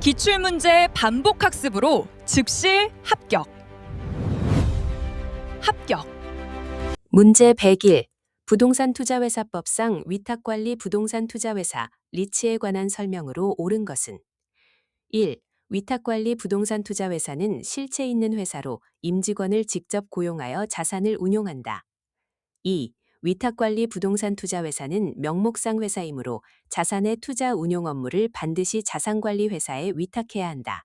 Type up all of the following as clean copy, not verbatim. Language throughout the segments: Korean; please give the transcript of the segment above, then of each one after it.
기출문제 반복학습으로 즉시 합격. 문제 101. 부동산 투자회사법상 위탁관리 부동산 투자회사 리츠에 관한 설명으로 옳은 것은 1. 위탁관리 부동산 투자회사는 실체 있는 회사로 임직원을 직접 고용하여 자산을 운용한다. 2. 위탁관리 부동산 투자회사는 명목상 회사이므로 자산의 투자 운용 업무를 반드시 자산관리 회사에 위탁해야 한다.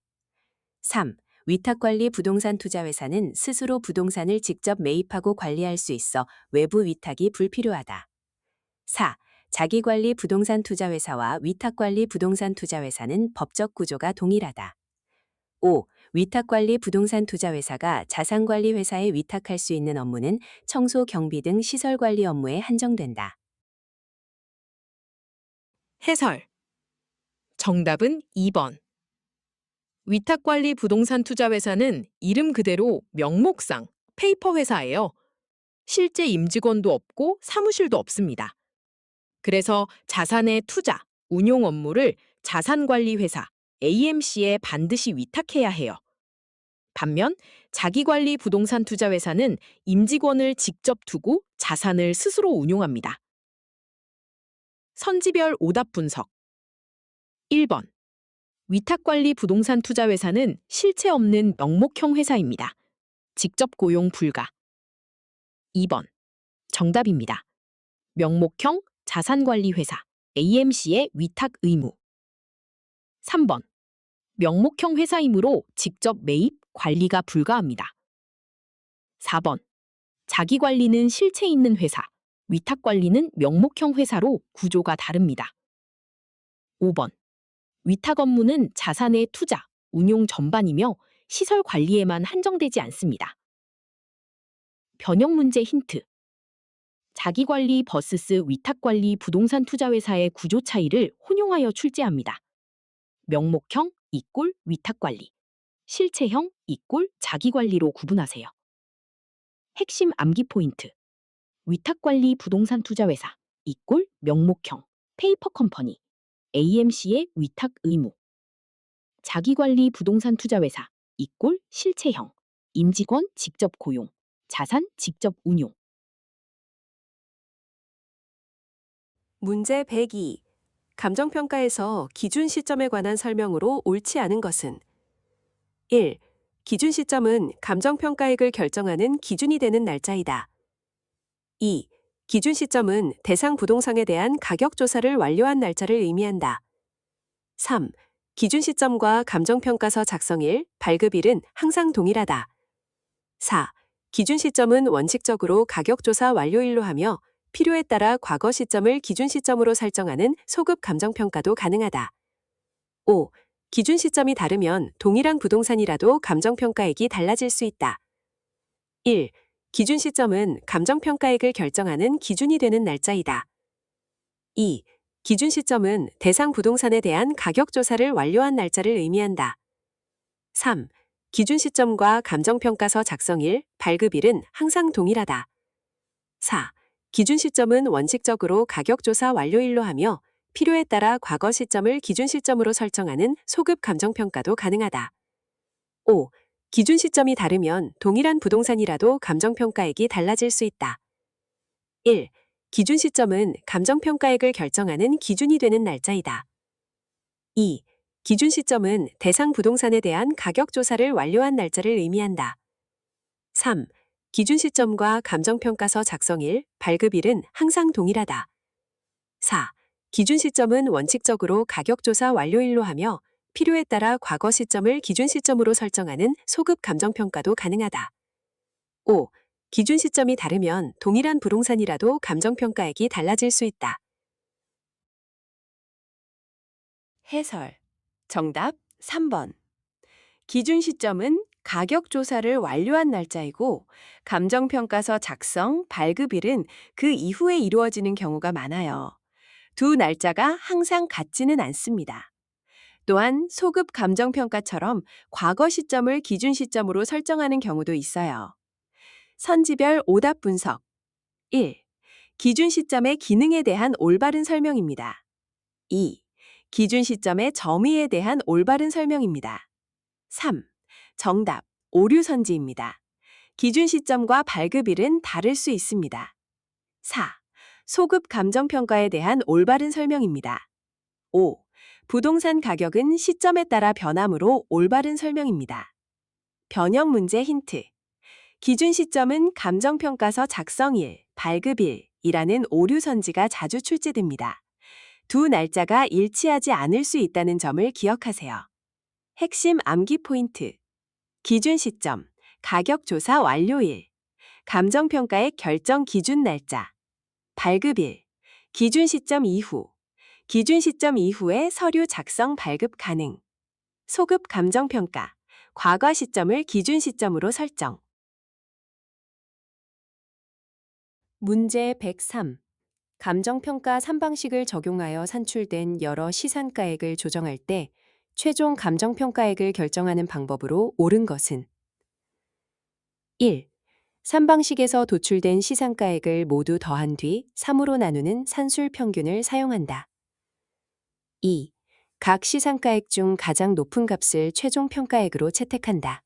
3. 위탁관리 부동산 투자회사는 스스로 부동산을 직접 매입하고 관리할 수 있어 외부 위탁이 불필요하다. 4. 자기관리 부동산 투자회사와 위탁관리 부동산 투자회사는 법적 구조가 동일하다. 5. 위탁관리 부동산 투자회사가 자산관리 회사에 위탁할 수 있는 업무는 청소, 경비 등 시설관리 업무에 한정된다. 해설. 정답은 2번. 위탁관리 부동산 투자회사는 이름 그대로 명목상 페이퍼 회사예요. 실제 임직원도 없고 사무실도 없습니다. 그래서 자산의 투자, 운용 업무를 자산관리회사 AMC에 반드시 위탁해야 해요. 반면 자기관리 부동산 투자회사는 임직원을 직접 두고 자산을 스스로 운용합니다. 선지별 오답 분석. 1번. 위탁관리 부동산 투자회사는 실체 없는 명목형 회사입니다. 직접 고용 불가. 2번. 정답입니다. 명목형 자산관리회사 AMC의 위탁 의무. 3번. 명목형 회사이므로 직접 매입, 관리가 불가합니다. 4번. 자기관리는 실체 있는 회사, 위탁관리는 명목형 회사로 구조가 다릅니다. 5번. 위탁 업무는 자산의 투자, 운용 전반이며 시설 관리에만 한정되지 않습니다. 변형 문제 힌트. 자기관리 vs 위탁관리 부동산 투자회사의 구조 차이를 혼용하여 출제합니다. 명목형 = 위탁관리, 실체형 = 자기관리로 구분하세요. 핵심 암기 포인트. 위탁관리 부동산 투자회사 = 명목형, 페이퍼 컴퍼니, AMC의 위탁 의무. 자기관리 부동산 투자회사 = 실체형, 임직원 직접 고용, 자산 직접 운용. 문제 102. 감정평가에서 기준 시점에 관한 설명으로 옳지 않은 것은 1. 기준 시점은 감정평가액을 결정하는 기준이 되는 날짜이다. 2. 기준 시점은 대상 부동산에 대한 가격 조사를 완료한 날짜를 의미한다. 3. 기준 시점과 감정평가서 작성일, 발급일은 항상 동일하다. 4. 기준 시점은 원칙적으로 가격 조사 완료일로 하며 필요에 따라 과거 시점을 기준 시점으로 설정하는 소급 감정평가도 가능하다. 5. 기준 시점이 다르면 동일한 부동산이라도 감정평가액이 달라질 수 있다. 1. 기준 시점은 감정평가액을 결정하는 기준이 되는 날짜이다. 2. 기준 시점은 대상 부동산에 대한 가격 조사를 완료한 날짜를 의미한다. 3. 기준 시점과 감정평가서 작성일, 발급일은 항상 동일하다. 4. 기준 시점은 원칙적으로 가격 조사 완료일로 하며 필요에 따라 과거 시점을 기준 시점으로 설정하는 소급 감정평가도 가능하다. 5. 기준 시점이 다르면 동일한 부동산이라도 감정평가액이 달라질 수 있다. 1. 기준 시점은 감정평가액을 결정하는 기준이 되는 날짜이다. 2. 기준 시점은 대상 부동산에 대한 가격 조사를 완료한 날짜를 의미한다. 3. 기준 시점과 감정평가서 작성일, 발급일은 항상 동일하다. 4. 기준 시점은 원칙적으로 가격 조사 완료일로 하며 필요에 따라 과거 시점을 기준 시점으로 설정하는 소급 감정평가도 가능하다. 5. 기준 시점이 다르면 동일한 부동산이라도 감정평가액이 달라질 수 있다. 해설. 정답 3번. 기준 시점은 가격 조사를 완료한 날짜이고 감정평가서 작성, 발급일은 그 이후에 이루어지는 경우가 많아요. 두 날짜가 항상 같지는 않습니다. 또한 소급 감정평가처럼 과거 시점을 기준 시점으로 설정하는 경우도 있어요. 선지별 오답 분석. 1. 기준 시점의 기능에 대한 올바른 설명입니다. 2. 기준 시점의 점유에 대한 올바른 설명입니다. 3. 정답, 오류 선지입니다. 기준 시점과 발급일은 다를 수 있습니다. 4. 소급 감정평가에 대한 올바른 설명입니다. 5. 부동산 가격은 시점에 따라 변하므로 올바른 설명입니다. 변형 문제 힌트. 기준 시점은 감정평가서 작성일, 발급일이라는 오류 선지가 자주 출제됩니다. 두 날짜가 일치하지 않을 수 있다는 점을 기억하세요. 핵심 암기 포인트. 기준 시점, 가격 조사 완료일, 감정평가의 결정 기준 날짜, 발급일, 기준 시점 이후, 기준 시점 이후에 서류 작성 발급 가능, 소급 감정평가, 과거 시점을 기준 시점으로 설정. 문제 103. 감정평가 3방식을 적용하여 산출된 여러 시산가액을 조정할 때 최종 감정평가액을 결정하는 방법으로 옳은 것은 1. 3방식에서 도출된 시산가액을 모두 더한 뒤 3으로 나누는 산술평균을 사용한다. 2. 각 시산가액 중 가장 높은 값을 최종 평가액으로 채택한다.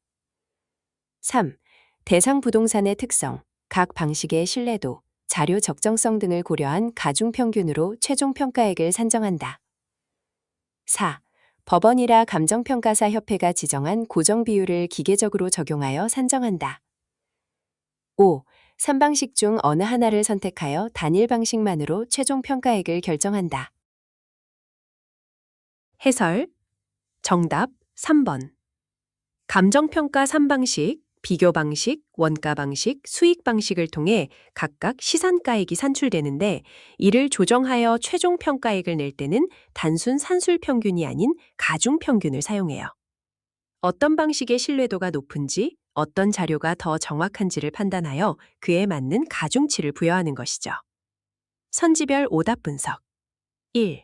3. 대상 부동산의 특성, 각 방식의 신뢰도, 자료 적정성 등을 고려한 가중평균으로 최종 평가액을 산정한다. 4. 법원이라 감정평가사 협회가 지정한 고정 비율을 기계적으로 적용하여 산정한다. 5. 3방식 중 어느 하나를 선택하여 단일 방식만으로 최종 평가액을 결정한다. 해설. 정답 3번. 감정평가 3방식, 비교 방식, 원가 방식, 수익 방식을 통해 각각 시산가액이 산출되는데 이를 조정하여 최종 평가액을 낼 때는 단순 산술평균이 아닌 가중평균을 사용해요. 어떤 방식의 신뢰도가 높은지, 어떤 자료가 더 정확한지를 판단하여 그에 맞는 가중치를 부여하는 것이죠. 선지별 오답 분석. 1.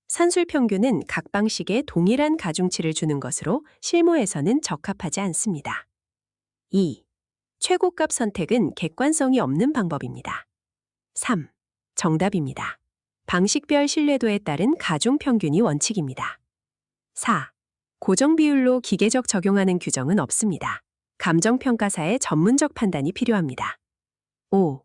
산술평균은 각 방식에 동일한 가중치를 주는 것으로 실무에서는 적합하지 않습니다. 2. 최고값 선택은 객관성이 없는 방법입니다. 3. 정답입니다. 방식별 신뢰도에 따른 가중평균이 원칙입니다. 4. 고정 비율로 기계적 적용하는 규정은 없습니다. 감정평가사의 전문적 판단이 필요합니다. 5.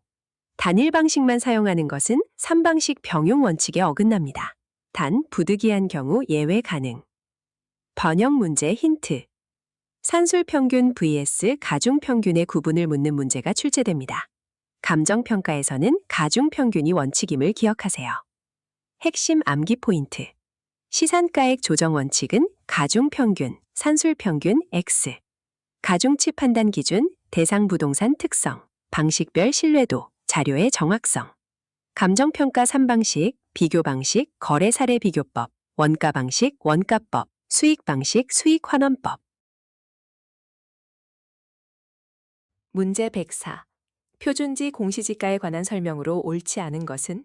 단일 방식만 사용하는 것은 3방식 병용 원칙에 어긋납니다. 단, 부득이한 경우 예외 가능. 번역 문제 힌트. 산술평균 vs 가중평균의 구분을 묻는 문제가 출제됩니다. 감정평가에서는 가중평균이 원칙임을 기억하세요. 핵심 암기 포인트. 시산가액 조정 원칙은 가중평균, 산술평균 X. 가중치 판단 기준, 대상 부동산 특성, 방식별 신뢰도, 자료의 정확성. 감정평가 3방식, 비교 방식, 거래 사례 비교법, 원가 방식, 원가법, 수익 방식, 수익환원법. 문제 104. 표준지 공시지가에 관한 설명으로 옳지 않은 것은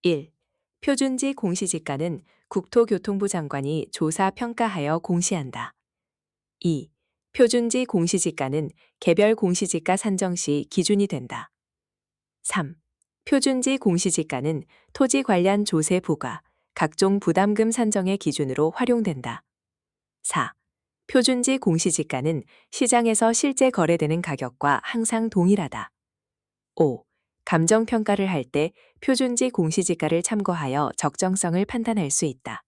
1. 표준지 공시지가는 국토교통부 장관이 조사 평가하여 공시한다. 2. 표준지 공시지가는 개별 공시지가 산정 시 기준이 된다. 3. 표준지 공시지가는 토지 관련 조세 부과, 각종 부담금 산정의 기준으로 활용된다. 4. 표준지 공시지가는 시장에서 실제 거래되는 가격과 항상 동일하다. 5. 감정평가를 할 때 표준지 공시지가를 참고하여 적정성을 판단할 수 있다.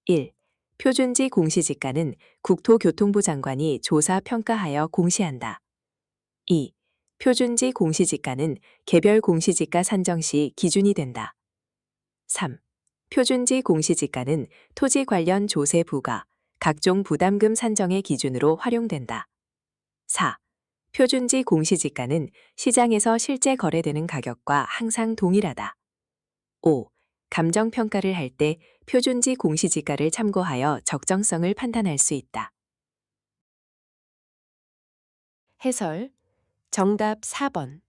1. 표준지 공시지가는 국토교통부 장관이 조사 평가하여 공시한다. 2. 표준지 공시지가는 개별 공시지가 산정 시 기준이 된다. 3. 표준지 공시지가는 토지 관련 조세 부과, 각종 부담금 산정의 기준으로 활용된다. 4. 표준지 공시지가는 시장에서 실제 거래되는 가격과 항상 동일하다. 5. 감정평가를 할 때 표준지 공시지가를 참고하여 적정성을 판단할 수 있다. 해설. 정답 4번.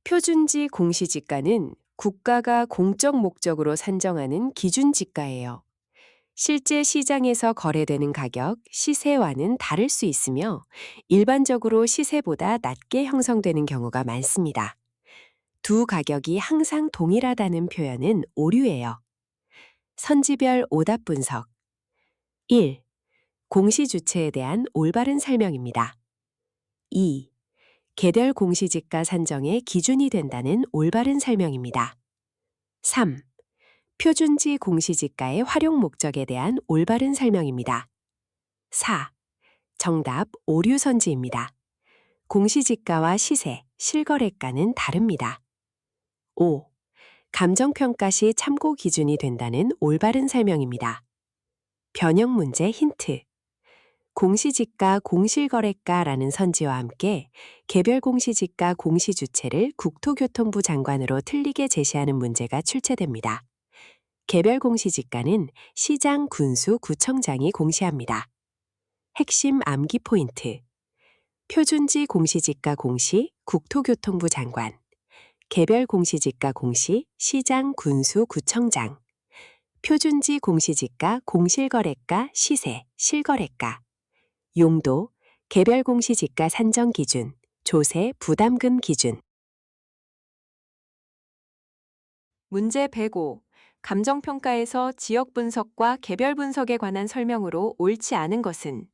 표준지 공시지가는 국가가 공적 목적으로 산정하는 기준지가예요. 실제 시장에서 거래되는 가격, 시세와는 다를 수 있으며 일반적으로 시세보다 낮게 형성되는 경우가 많습니다. 두 가격이 항상 동일하다는 표현은 오류예요. 선지별 오답 분석. 1. 공시주체에 대한 올바른 설명입니다. 2. 개별 공시지가 산정의 기준이 된다는 올바른 설명입니다. 3. 표준지 공시지가의 활용 목적에 대한 올바른 설명입니다. 4. 정답 오류선지입니다. 공시지가와 시세, 실거래가는 다릅니다. 5. 감정평가 시 참고 기준이 된다는 올바른 설명입니다. 변형 문제 힌트. 공시지가 공실거래가라는 선지와 함께 개별 공시지가 공시주체를 국토교통부 장관으로 틀리게 제시하는 문제가 출제됩니다. 개별 공시지가는 시장, 군수, 구청장이 공시합니다. 핵심 암기 포인트. 표준지 공시지가 공시, 국토교통부 장관. 개별 공시지가 공시, 시장, 군수, 구청장. 표준지 공시지가 공실거래가, 시세, 실거래가. 용도, 개별 공시지가 산정 기준, 조세, 부담금 기준. 문제 105. 감정평가에서 지역 분석과 개별 분석에 관한 설명으로 옳지 않은 것은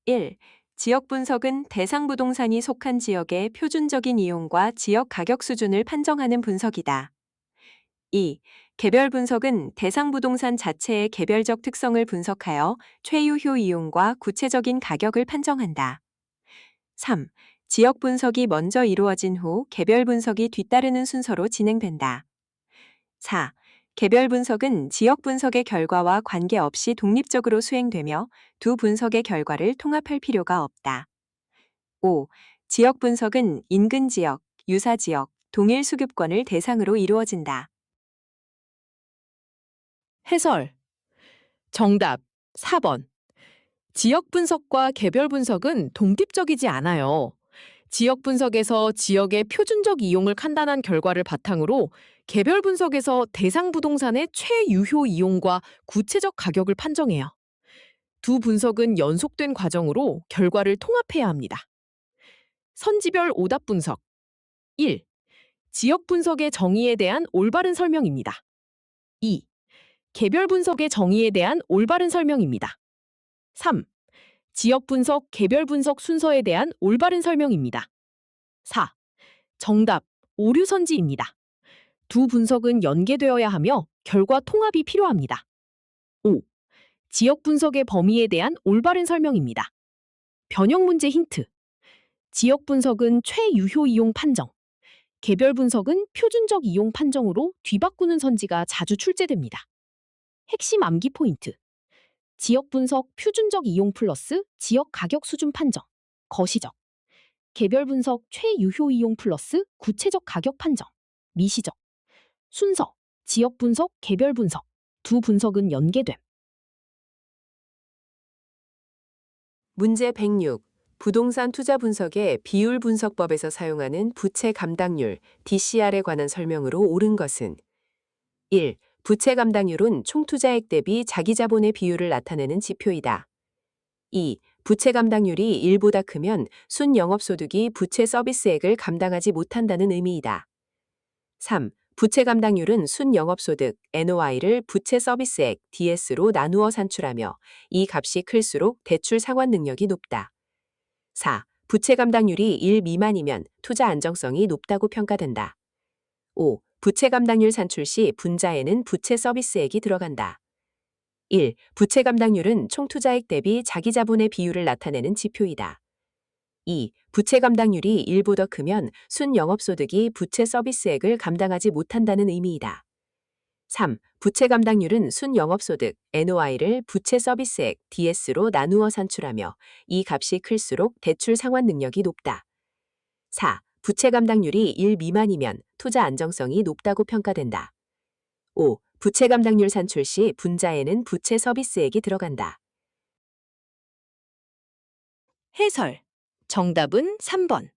1. 지역 분석은 대상 부동산이 속한 지역의 표준적인 이용과 지역 가격 수준을 판정하는 분석이다. 2. 개별 분석은 대상 부동산 자체의 개별적 특성을 분석하여 최유효 이용과 구체적인 가격을 판정한다. 3. 지역 분석이 먼저 이루어진 후 개별 분석이 뒤따르는 순서로 진행된다. 4. 개별 분석은 지역 분석의 결과와 관계없이 독립적으로 수행되며 두 분석의 결과를 통합할 필요가 없다. 5. 지역 분석은 인근 지역, 유사 지역, 동일 수급권을 대상으로 이루어진다. 해설. 정답 4번. 지역 분석과 개별 분석은 독립적이지 않아요. 지역 분석에서 지역의 표준적 이용을 판단한 결과를 바탕으로 개별 분석에서 대상 부동산의 최유효 이용과 구체적 가격을 판정해요. 두 분석은 연속된 과정으로 결과를 통합해야 합니다. 선지별 오답 분석. 1. 지역 분석의 정의에 대한 올바른 설명입니다. 2. 개별 분석의 정의에 대한 올바른 설명입니다. 3. 지역 분석, 개별 분석 순서에 대한 올바른 설명입니다. 4. 정답, 오류선지입니다. 두 분석은 연계되어야 하며 결과 통합이 필요합니다. 5. 지역 분석의 범위에 대한 올바른 설명입니다. 변형 문제 힌트. 지역 분석은 최유효 이용 판정, 개별 분석은 표준적 이용 판정으로 뒤바꾸는 선지가 자주 출제됩니다. 핵심 암기 포인트. 지역 분석 표준적 이용 플러스 지역 가격 수준 판정, 거시적. 개별 분석 최유효 이용 플러스 구체적 가격 판정, 미시적. 순서, 지역 분석, 개별 분석. 두 분석은 연계됨. 문제 106. 부동산 투자 분석의 비율 분석법에서 사용하는 부채 감당률 DCR에 관한 설명으로 옳은 것은 1. 부채 감당률은 총투자액 대비 자기자본의 비율을 나타내는 지표이다. 2. 부채 감당률이 1보다 크면 순영업소득이 부채 서비스액을 감당하지 못한다는 의미이다. 3. 부채 감당률은 순영업소득 NOI를 부채 서비스액 DS로 나누어 산출하며 이 값이 클수록 대출 상환 능력이 높다. 4. 부채 감당률이 1 미만이면 투자 안정성이 높다고 평가된다. 5. 부채 감당률 산출 시 분자에는 부채 서비스액이 들어간다. 1. 부채 감당률은 총투자액 대비 자기자본의 비율을 나타내는 지표이다. 2. 부채 감당률이 1보다 크면 순영업소득이 부채 서비스액을 감당하지 못한다는 의미이다. 3. 부채 감당률은 순영업소득 NOI를 부채 서비스액 DS로 나누어 산출하며 이 값이 클수록 대출 상환 능력이 높다. 4. 부채 감당률이 1 미만이면 투자 안정성이 높다고 평가된다. 5. 부채 감당률 산출 시 분자에는 부채 서비스액이 들어간다. 해설. 정답은 3번.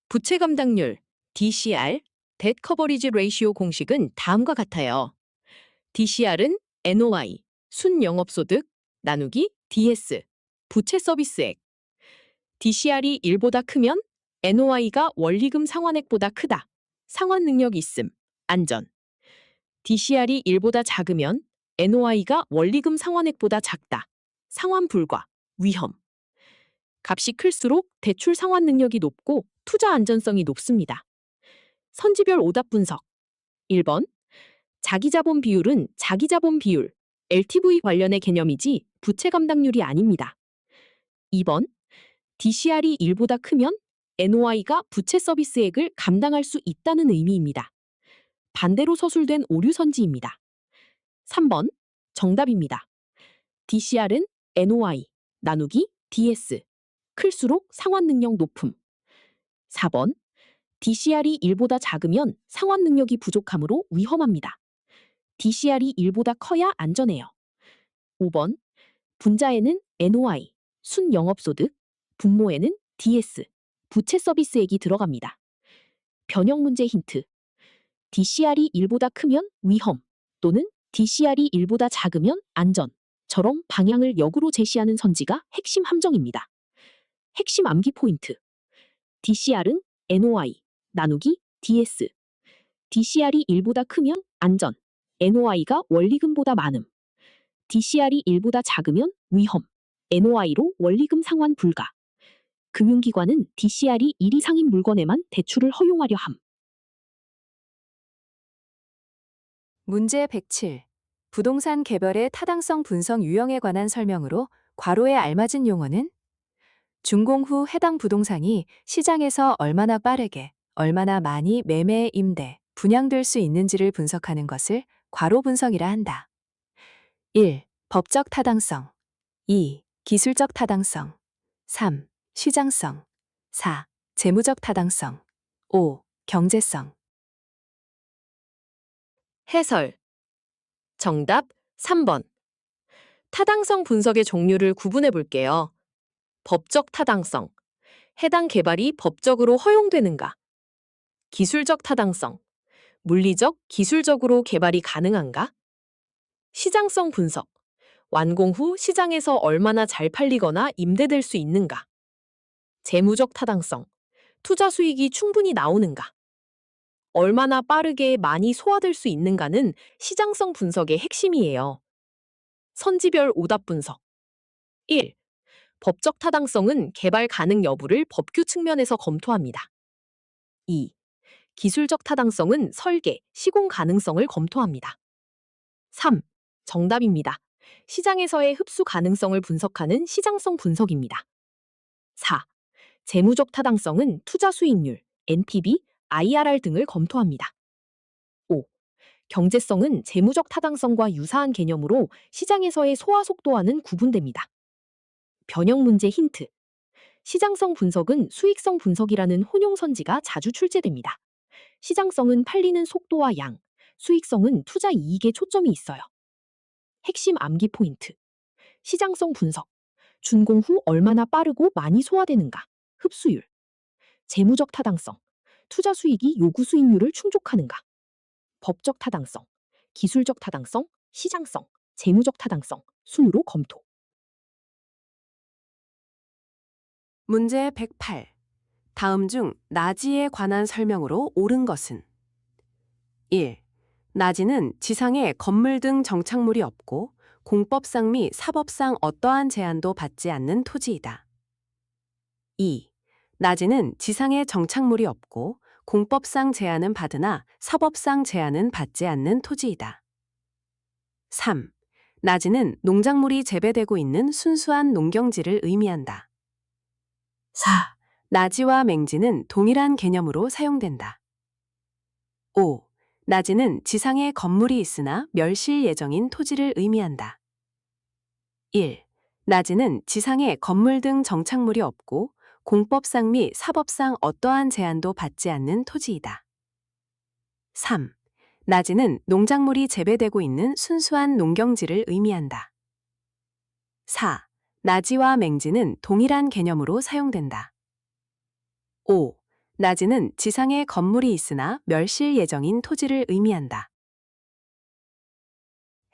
부채 감당률 DCR, Debt Coverage Ratio 공식은 다음과 같아요. DCR은 NOI, 순영업소득, 나누기 DS, 부채 서비스액. DCR이 1보다 크면 NOI가 원리금 상환액보다 크다. 상환 능력 있음, 안전. DCR이 1보다 작으면 NOI가 원리금 상환액보다 작다. 상환 불가, 위험. 값이 클수록 대출 상환 능력이 높고 투자 안전성이 높습니다. 선지별 오답 분석. 1번. 자기자본 비율은 자기자본 비율, LTV 관련의 개념이지 부채 감당률이 아닙니다. 2번. DCR이 1보다 크면 NOI가 부채 서비스액을 감당할 수 있다는 의미입니다. 반대로 서술된 오류 선지입니다. 3번. 정답입니다. DCR은 NOI 나누기 DS 클수록 상환 능력 높음. 4번. DCR이 1보다 작으면 상환 능력이 부족하므로 위험합니다. DCR이 1보다 커야 안전해요. 5번. 분자에는 NOI, 순영업소득, 분모에는 DS, 부채 서비스액이 들어갑니다. 변형 문제 힌트. DCR이 1보다 크면 위험 또는 DCR이 1보다 작으면 안전처럼 방향을 역으로 제시하는 선지가 핵심 함정입니다. 핵심 암기 포인트. DCR은 NOI 나누기 DS. DCR이 1보다 크면 안전, NOI가 원리금보다 많음. DCR이 1보다 작으면 위험, NOI로 원리금 상환 불가. 금융기관은 DCR이 1 이상인 물건에만 대출을 허용하려 함. 문제 107. 부동산 개별의 타당성 분석 유형에 관한 설명으로 괄호에 알맞은 용어는 준공 후 해당 부동산이 시장에서 얼마나 빠르게, 얼마나 많이 매매, 임대, 분양될 수 있는지를 분석하는 것을 괄호 분석이라 한다. 1. 법적 타당성 2. 기술적 타당성 3. 시장성 4. 재무적 타당성 5. 경제성 해설. 정답 3번. 타당성 분석의 종류를 구분해 볼게요. 법적 타당성. 해당 개발이 법적으로 허용되는가? 기술적 타당성. 물리적, 기술적으로 개발이 가능한가? 시장성 분석. 완공 후 시장에서 얼마나 잘 팔리거나 임대될 수 있는가? 재무적 타당성. 투자 수익이 충분히 나오는가? 얼마나 빠르게 많이 소화될 수 있는가는 시장성 분석의 핵심이에요. 선지별 오답 분석. 1. 법적 타당성은 개발 가능 여부를 법규 측면에서 검토합니다. 2. 기술적 타당성은 설계, 시공 가능성을 검토합니다. 3. 정답입니다. 시장에서의 흡수 가능성을 분석하는 시장성 분석입니다. 4. 재무적 타당성은 투자 수익률, NPV, IRR 등을 검토합니다. 5. 경제성은 재무적 타당성과 유사한 개념으로 시장에서의 소화 속도와는 구분됩니다. 변형 문제 힌트. 시장성 분석은 수익성 분석이라는 혼용 선지가 자주 출제됩니다. 시장성은 팔리는 속도와 양, 수익성은 투자 이익에 초점이 있어요. 핵심 암기 포인트. 시장성 분석. 준공 후 얼마나 빠르고 많이 소화되는가, 흡수율. 재무적 타당성. 투자 수익이 요구 수익률을 충족하는가. 법적 타당성. 기술적 타당성, 시장성, 재무적 타당성, 순으로 검토. 문제 108. 다음 중 나지에 관한 설명으로 옳은 것은 1. 나지는 지상에 건물 등 정착물이 없고 공법상 및 사법상 어떠한 제한도 받지 않는 토지이다. 2. 나지는 지상에 정착물이 없고 공법상 제한은 받으나 사법상 제한은 받지 않는 토지이다. 3. 나지는 농작물이 재배되고 있는 순수한 농경지를 의미한다. 4. 나지와 맹지는 동일한 개념으로 사용된다. 5. 나지는 지상에 건물이 있으나 멸실 예정인 토지를 의미한다. 1. 나지는 지상에 건물 등 정착물이 없고 공법상 및 사법상 어떠한 제한도 받지 않는 토지이다. 3. 나지는 농작물이 재배되고 있는 순수한 농경지를 의미한다. 4. 나지와 맹지는 동일한 개념으로 사용된다. 5. 나지는 지상에 건물이 있으나 멸실 예정인 토지를 의미한다.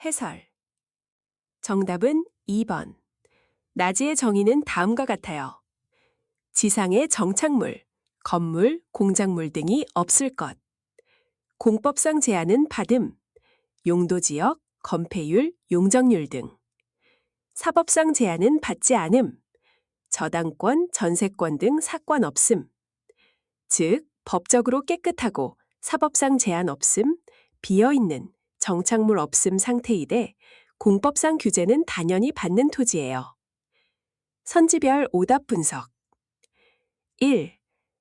해설. 정답은 2번. 나지의 정의는 다음과 같아요. 지상에 정착물, 건물, 공작물 등이 없을 것. 공법상 제한은 받음, 용도지역, 건폐율, 용적률 등. 사법상 제한은 받지 않음. 저당권, 전세권 등 사권 없음. 즉, 법적으로 깨끗하고 사법상 제한 없음, 비어있는, 정착물 없음 상태이되 공법상 규제는 당연히 받는 토지예요. 선지별 오답 분석. 1.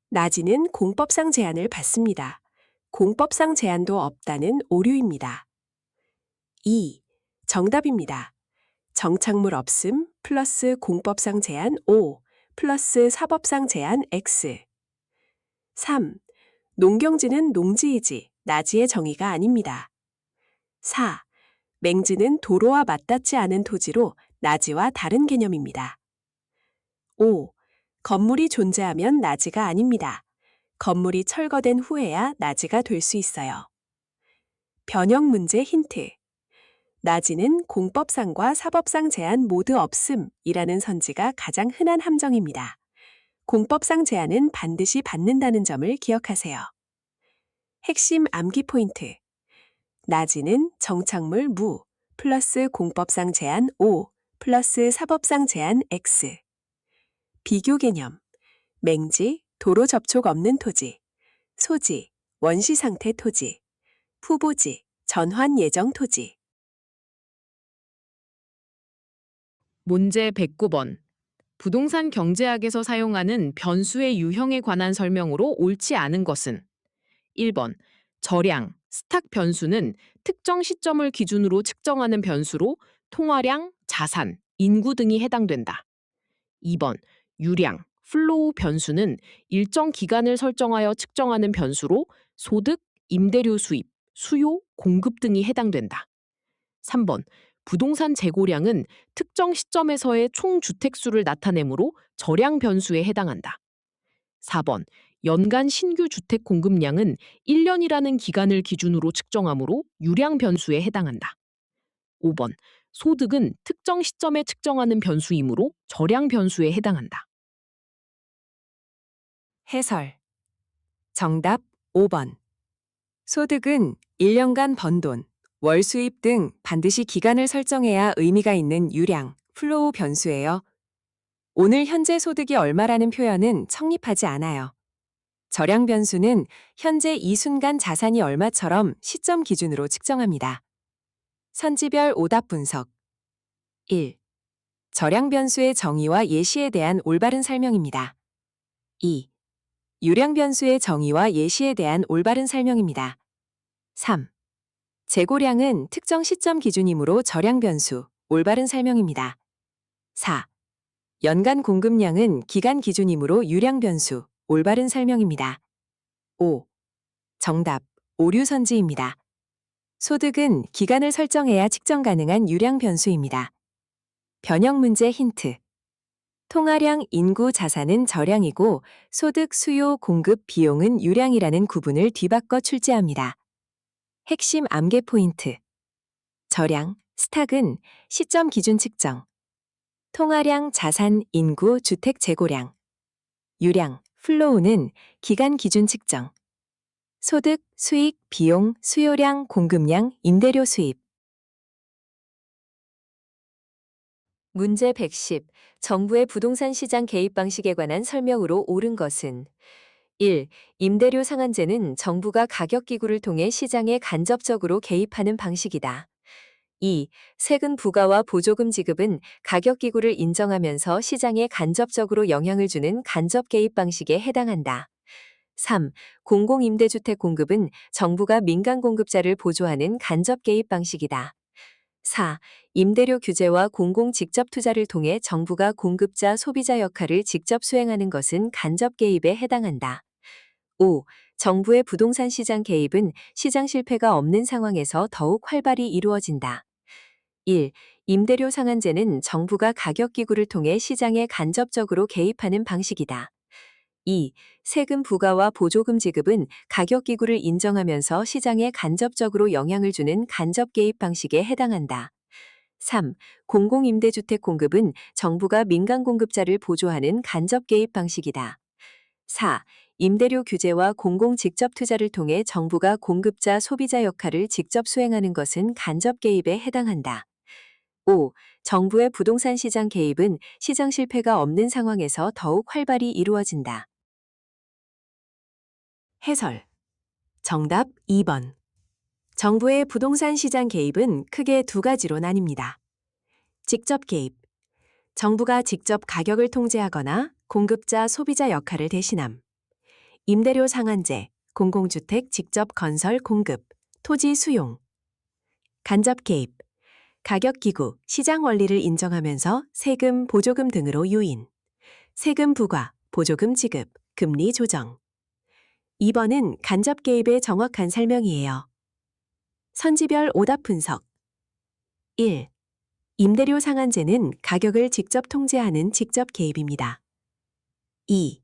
나지는 공법상 제한을 받습니다. 공법상 제한도 없다는 오류입니다. 2. 정답입니다. 정착물 없음 플러스 공법상 제한 O 플러스 사법상 제한 X. 3. 농경지는 농지이지 나지의 정의가 아닙니다. 4. 맹지는 도로와 맞닿지 않은 토지로 나지와 다른 개념입니다. 5. 건물이 존재하면 나지가 아닙니다. 건물이 철거된 후에야 나지가 될 수 있어요. 변형 문제 힌트. 나지는 공법상과 사법상 제한 모두 없음이라는 선지가 가장 흔한 함정입니다. 공법상 제한은 반드시 받는다는 점을 기억하세요. 핵심 암기 포인트. 나지는 정착물 무 플러스 공법상 제한 O 플러스 사법상 제한 X. 비교 개념. 맹지, 도로 접촉 없는 토지, 소지, 원시 상태 토지, 후보지, 전환 예정 토지. 문제 109번. 부동산 경제학에서 사용하는 변수의 유형에 관한 설명으로 옳지 않은 것은 1번. 저량, 스탁 변수는 특정 시점을 기준으로 측정하는 변수로 통화량, 자산, 인구 등이 해당된다. 2번. 유량, 플로우 변수는 일정 기간을 설정하여 측정하는 변수로 소득, 임대료 수입, 수요, 공급 등이 해당된다. 3번. 부동산 재고량은 특정 시점에서의 총 주택수를 나타내므로 저량 변수에 해당한다. 4번. 연간 신규 주택 공급량은 1년이라는 기간을 기준으로 측정하므로 유량 변수에 해당한다. 5번. 소득은 특정 시점에 측정하는 변수이므로 저량 변수에 해당한다. 해설. 정답 5번. 소득은 1년간 번 돈, 월 수입 등 반드시 기간을 설정해야 의미가 있는 유량, 플로우 변수예요. 오늘 현재 소득이 얼마라는 표현은 성립하지 않아요. 저량 변수는 현재 이 순간 자산이 얼마처럼 시점 기준으로 측정합니다. 선지별 오답 분석. 1. 저량 변수의 정의와 예시에 대한 올바른 설명입니다. 2. 유량 변수의 정의와 예시에 대한 올바른 설명입니다. 3. 재고량은 특정 시점 기준이므로 저량 변수, 올바른 설명입니다. 4. 연간 공급량은 기간 기준이므로 유량 변수, 올바른 설명입니다. 5. 정답, 오류 선지입니다. 소득은 기간을 설정해야 측정 가능한 유량 변수입니다. 변형 문제 힌트. 통화량, 인구, 자산은 저량이고 소득, 수요, 공급, 비용은 유량이라는 구분을 뒤바꿔 출제합니다. 핵심 암기 포인트. 저량, 스탁은 시점 기준 측정. 통화량, 자산, 인구, 주택 재고량. 유량, 플로우는 기간 기준 측정. 소득, 수익, 비용, 수요량, 공급량, 임대료 수입. 문제 110. 정부의 부동산 시장 개입 방식에 관한 설명으로 옳은 것은 1. 임대료 상한제는 정부가 가격 기구를 통해 시장에 간접적으로 개입하는 방식이다. 2. 세금 부과와 보조금 지급은 가격 기구를 인정하면서 시장에 간접적으로 영향을 주는 간접 개입 방식에 해당한다. 3. 공공임대주택 공급은 정부가 민간 공급자를 보조하는 간접 개입 방식이다. 4. 임대료 규제와 공공 직접 투자를 통해 정부가 공급자 소비자 역할을 직접 수행하는 것은 간접 개입에 해당한다. 5. 정부의 부동산 시장 개입은 시장 실패가 없는 상황에서 더욱 활발히 이루어진다. 1. 임대료 상한제는 정부가 가격 기구를 통해 시장에 간접적으로 개입하는 방식이다. 2. 세금 부과와 보조금 지급은 가격 기구를 인정하면서 시장에 간접적으로 영향을 주는 간접 개입 방식에 해당한다. 3. 공공임대주택 공급은 정부가 민간 공급자를 보조하는 간접 개입 방식이다. 4. 임대료 규제와 공공 직접 투자를 통해 정부가 공급자 소비자 역할을 직접 수행하는 것은 간접 개입에 해당한다. 5. 정부의 부동산 시장 개입은 시장 실패가 없는 상황에서 더욱 활발히 이루어진다. 해설. 정답 2번. 정부의 부동산 시장 개입은 크게 두 가지로 나뉩니다. 직접 개입. 정부가 직접 가격을 통제하거나 공급자 소비자 역할을 대신함. 임대료 상한제, 공공주택 직접 건설 공급, 토지 수용. 간접 개입. 가격 기구, 시장 원리를 인정하면서 세금, 보조금 등으로 유인. 세금 부과, 보조금 지급, 금리 조정. 2번은 간접 개입의 정확한 설명이에요. 선지별 오답 분석. 1. 임대료 상한제는 가격을 직접 통제하는 직접 개입입니다. 2.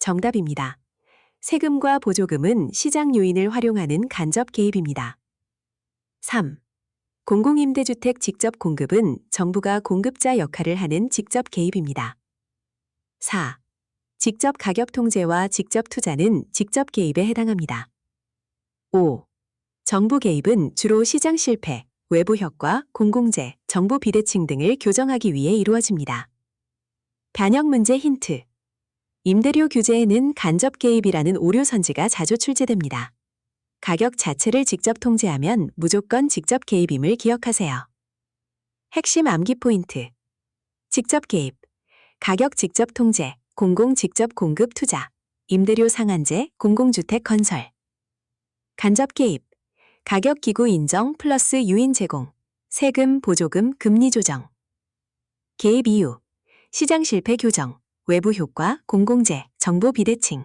정답입니다. 세금과 보조금은 시장 요인을 활용하는 간접 개입입니다. 3. 공공임대주택 직접 공급은 정부가 공급자 역할을 하는 직접 개입입니다. 4. 직접 가격 통제와 직접 투자는 직접 개입에 해당합니다. 5. 정부 개입은 주로 시장 실패, 외부 효과, 공공재, 정부 비대칭 등을 교정하기 위해 이루어집니다. 반영 문제 힌트. 임대료 규제에는 간접 개입이라는 오류 선지가 자주 출제됩니다. 가격 자체를 직접 통제하면 무조건 직접 개입임을 기억하세요. 핵심 암기 포인트. 직접 개입. 가격 직접 통제, 공공 직접 공급 투자, 임대료 상한제, 공공주택 건설. 간접 개입. 가격 기구 인정 플러스 유인 제공, 세금, 보조금, 금리 조정. 개입 이유. 시장 실패 교정, 외부 효과, 공공재, 정부 비대칭.